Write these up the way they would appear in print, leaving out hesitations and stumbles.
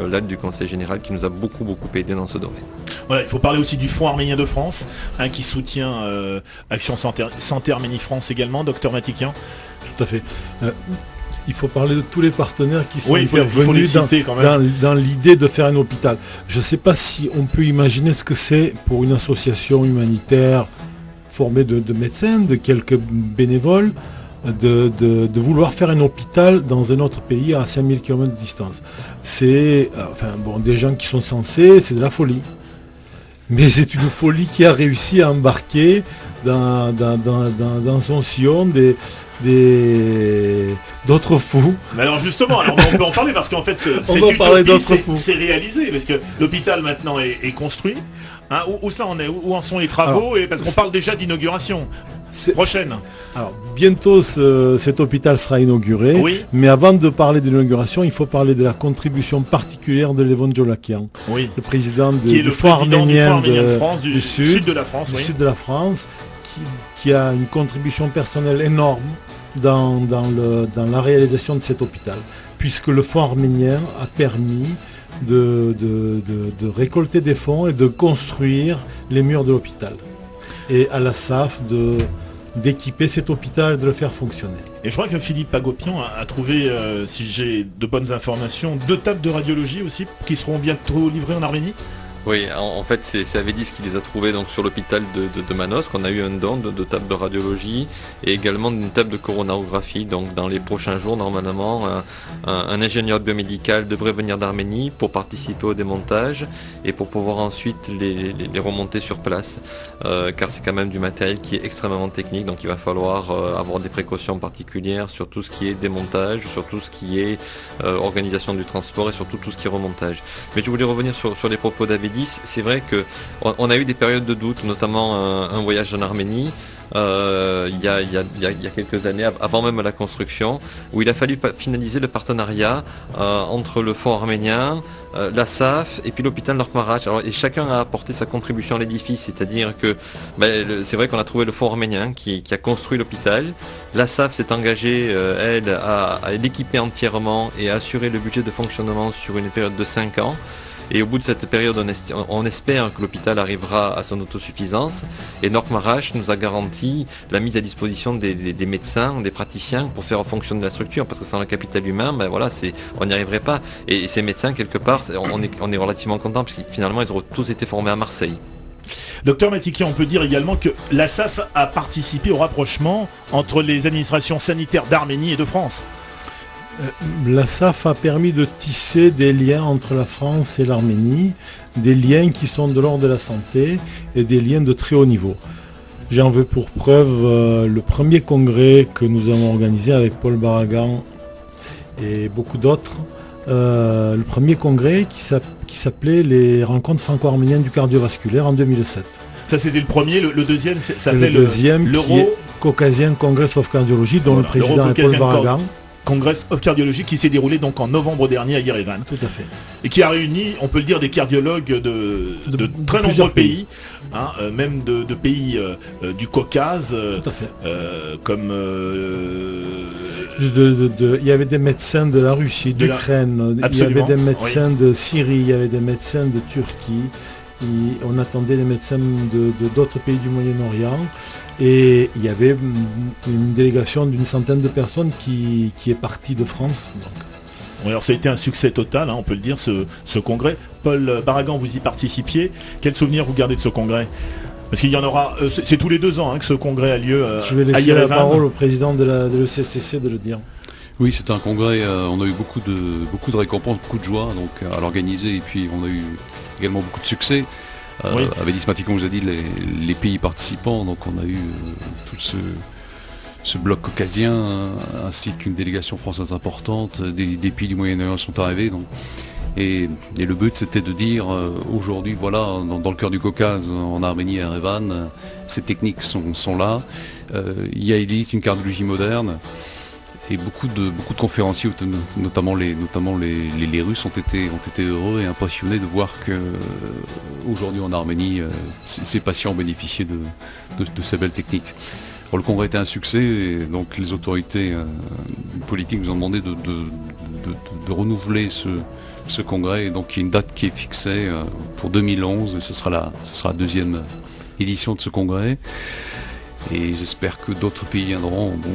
l'aide du Conseil général qui nous a beaucoup aidé dans ce domaine. Voilà, il faut parler aussi du Fonds arménien de France, qui soutient Action Santé Arménie France également, docteur Matikian. Tout à fait. Il faut parler de tous les partenaires qui sont intervenus dans l'idée de faire un hôpital. Je ne sais pas si on peut imaginer ce que c'est pour une association humanitaire formée de médecins, de quelques bénévoles, de vouloir faire un hôpital dans un autre pays à 5000 km de distance. C'est des gens qui sont censés, c'est de la folie. Mais c'est une folie qui a réussi à embarquer dans son sillon d'autres fous. Mais alors justement, on peut en parler parce qu'en fait c'est réalisé, parce que l'hôpital maintenant est construit. Où cela en est, où en sont les travaux, et parce qu'on parle déjà d'inauguration prochaine. Alors bientôt cet hôpital sera inauguré, oui. Mais avant de parler de l'inauguration, il faut parler de la contribution particulière de Levon Jolakian, oui. Le président du Fonds arménien de France, du sud de la France, du sud de la France, qui a une contribution personnelle énorme dans la réalisation de cet hôpital, puisque le Fonds arménien a permis de récolter des fonds et de construire les murs de l'hôpital. Et à la SAF d'équiper cet hôpital et de le faire fonctionner. Et je crois que Philippe Agopian a trouvé, si j'ai de bonnes informations, 2 tables de radiologie aussi qui seront bientôt livrées en Arménie. Oui, en fait, c'est Avedis qui les a trouvés donc sur l'hôpital de Manos, qu'on a eu un don de table de radiologie et également d'une table de coronarographie. Donc, dans les prochains jours, normalement, un ingénieur biomédical devrait venir d'Arménie pour participer au démontage et pour pouvoir ensuite les remonter sur place. Car c'est quand même du matériel qui est extrêmement technique, donc il va falloir avoir des précautions particulières sur tout ce qui est démontage, sur tout ce qui est organisation du transport et surtout tout ce qui est remontage. Mais je voulais revenir sur les propos d'Avedis. C'est vrai que on a eu des périodes de doute, notamment un voyage en Arménie il y a quelques années, avant même la construction, où il a fallu finaliser le partenariat entre le Fonds arménien, la SAF et puis l'hôpital Norkmarach. Alors, et chacun a apporté sa contribution à l'édifice, c'est-à-dire que c'est vrai qu'on a trouvé le Fonds arménien qui a construit l'hôpital. La SAF s'est engagée, elle, à l'équiper entièrement et à assurer le budget de fonctionnement sur une période de 5 ans. Et au bout de cette période, on espère que l'hôpital arrivera à son autosuffisance. Et Norkmarach nous a garanti la mise à disposition des médecins, des praticiens pour faire fonctionner la structure. Parce que sans le capital humain, on n'y arriverait pas. Et ces médecins, quelque part, on est relativement content parce que finalement, ils auront tous été formés à Marseille. Docteur Matikian, on peut dire également que la SAF a participé au rapprochement entre les administrations sanitaires d'Arménie et de France. La SAF a permis de tisser des liens entre la France et l'Arménie, des liens qui sont de l'ordre de la santé et des liens de très haut niveau. J'en veux pour preuve le premier congrès que nous avons organisé avec Paul Baragan et beaucoup d'autres. Le premier congrès qui s'appelait les rencontres franco-arméniennes du cardiovasculaire en 2007. Ça c'était le premier, le deuxième s'appelait le deuxième Caucasian Congress of Cardiology dont le président est Paul Baragan. Congress of Cardiology qui s'est déroulé donc en novembre dernier à Yerevan. Tout à fait. Et qui a réuni, on peut le dire, des cardiologues de très nombreux pays, même de pays du Caucase. Tout à fait. Comme... il y avait des médecins de la Russie, d'Ukraine, il y avait des médecins de Syrie, il y avait des médecins de Turquie. On attendait des médecins d'autres pays du Moyen-Orient. Et il y avait une délégation d'une centaine de personnes qui est partie de France. Donc. Oui, alors ça a été un succès total, on peut le dire, ce congrès. Paul Baragan, vous y participiez. Quel souvenir vous gardez de ce congrès ? Parce qu'il y en aura, c'est tous les 2 ans que ce congrès a lieu à Yerevan. Je vais laisser la parole au président de l'ECCC de le dire. Oui, c'est un congrès, on a eu beaucoup de récompenses, beaucoup de joie donc, à l'organiser, et puis on a eu également beaucoup de succès. Oui. Avedis Matikian vous a dit les pays participants, donc on a eu tout ce bloc caucasien ainsi qu'une délégation française importante, des pays du Moyen-Orient sont arrivés. Donc, et le but c'était de dire aujourd'hui voilà dans le cœur du Caucase, en Arménie et à Yerevan, ces techniques sont là. Il existe une cardiologie moderne. Et beaucoup de conférenciers, notamment les Russes, ont été heureux et impressionnés de voir que aujourd'hui en Arménie, ces patients bénéficiaient de ces belles techniques. Alors, le congrès était un succès, et donc les autorités politiques nous ont demandé de renouveler ce congrès. Et donc il y a une date qui est fixée pour 2011 et ce sera la deuxième édition de ce congrès. Et j'espère que d'autres pays viendront. Bon,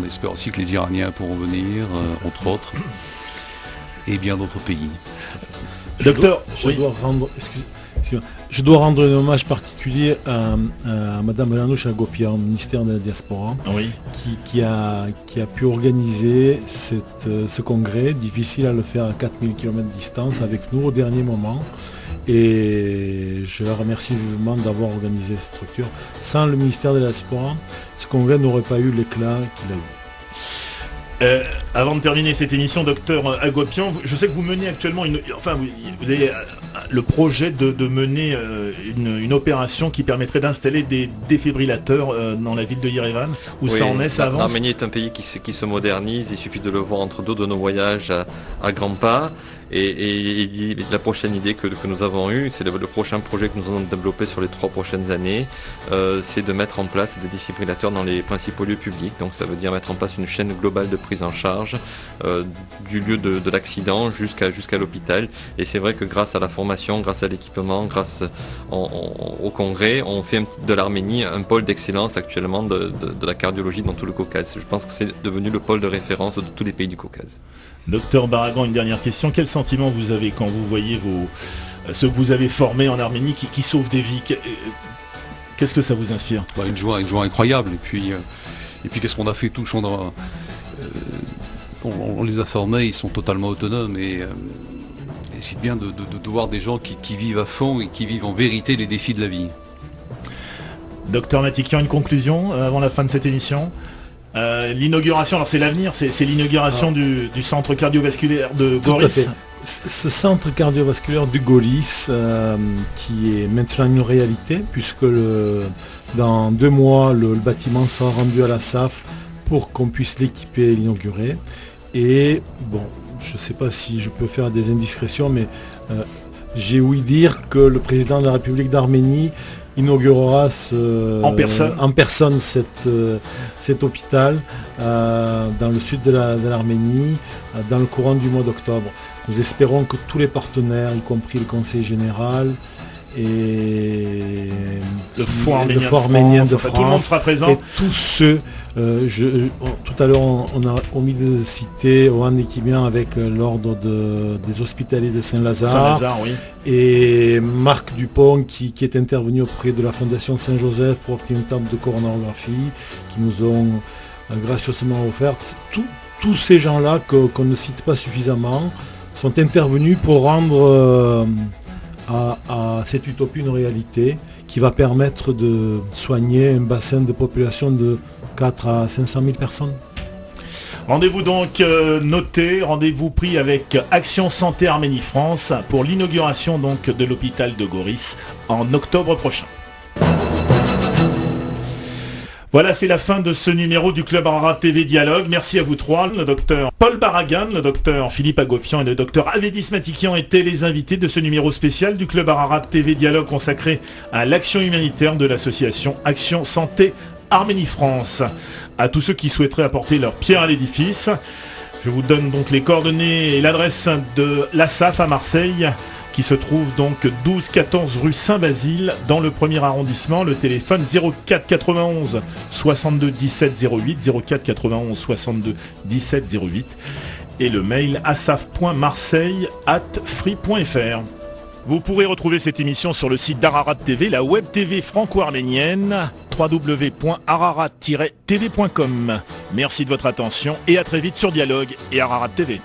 on espère aussi que les Iraniens pourront venir, entre autres, et bien d'autres pays. Docteur, je dois rendre un hommage particulier à Madame Lanouche Agopian, ministère de la Diaspora, qui a pu organiser ce congrès, difficile à le faire à 4000 km de distance, avec nous au dernier moment. Et je la remercie vivement d'avoir organisé cette structure. Sans le ministère de la Diaspora, ce congrès n'aurait pas eu l'éclat qu'il a eu. Avant de terminer cette émission, docteur Agopian, je sais que vous menez actuellement vous avez le projet de mener une opération qui permettrait d'installer des défibrillateurs dans la ville de Yerevan. Où ça en est, ça avance? L'Arménie est un pays qui se modernise, il suffit de le voir entre deux de nos voyages à grands pas. Et la prochaine idée que nous avons eue, c'est le prochain projet que nous allons développer sur les 3 prochaines années, c'est de mettre en place des défibrillateurs dans les principaux lieux publics. Donc ça veut dire mettre en place une chaîne globale de prise en charge du lieu de l'accident jusqu'à l'hôpital. Et c'est vrai que grâce à la formation, grâce à l'équipement, grâce au congrès, on fait de l'Arménie un pôle d'excellence actuellement de la cardiologie dans tout le Caucase. Je pense que c'est devenu le pôle de référence de tous les pays du Caucase. Docteur Baragan, une dernière question. Quel sentiment vous avez quand vous voyez ceux que vous avez formés en Arménie qui sauvent des vies? Qu'est-ce que ça vous inspire? Une joie incroyable. Et puis qu'est-ce qu'on a fait tous? On les a formés, ils sont totalement autonomes. Et c'est bien de voir des gens qui vivent à fond et qui vivent en vérité les défis de la vie. Docteur Matikian, une conclusion avant la fin de cette émission? L'inauguration, alors c'est l'avenir, c'est l'inauguration du centre cardiovasculaire de Goris. Ce centre cardiovasculaire du Goris qui est maintenant une réalité, puisque dans 2 mois le bâtiment sera rendu à la SAF pour qu'on puisse l'équiper et l'inaugurer. Et bon, je ne sais pas si je peux faire des indiscrétions, mais j'ai ouï dire que le président de la République d'Arménie inaugurera en personne cet hôpital dans le sud de l'Arménie dans le courant du mois d'octobre. Nous espérons que tous les partenaires, y compris le Conseil général et le Fonds arménien de France, tout le monde sera présent. Et tous ceux, tout à l'heure on a omis de citer Oran Ekibian avec l'ordre des hospitaliers de Saint-Lazare, et Marc Dupont qui est intervenu auprès de la Fondation Saint-Joseph pour obtenir une table de coronarographie qui nous ont gracieusement offerte. Tous ces gens-là qu'on ne cite pas suffisamment sont intervenus pour rendre à cette utopie une réalité qui va permettre de soigner un bassin de population de 4 à 500 000 personnes. Rendez-vous donc noté, rendez-vous pris avec Action Santé Arménie France pour l'inauguration donc de l'hôpital de Goris en octobre prochain. Voilà, c'est la fin de ce numéro du Club Ararat TV Dialogue. Merci à vous trois. Le docteur Paul Baragan, le docteur Philippe Agopian et le docteur Avedis Matikian étaient les invités de ce numéro spécial du Club Ararat TV Dialogue consacré à l'action humanitaire de l'association Action Santé Arménie France. À tous ceux qui souhaiteraient apporter leur pierre à l'édifice, je vous donne donc les coordonnées et l'adresse de l'ASAF à Marseille, qui se trouve donc 12-14 rue Saint-Basile dans le 1er arrondissement. Le téléphone 04 91 62 17 08, 04 91 62 17 08 et le mail asaf.marseille@free.fr. Vous pourrez retrouver cette émission sur le site d'Ararat TV, la web TV franco-arménienne, www.ararat-tv.com. Merci de votre attention et à très vite sur Dialogue et Ararat TV.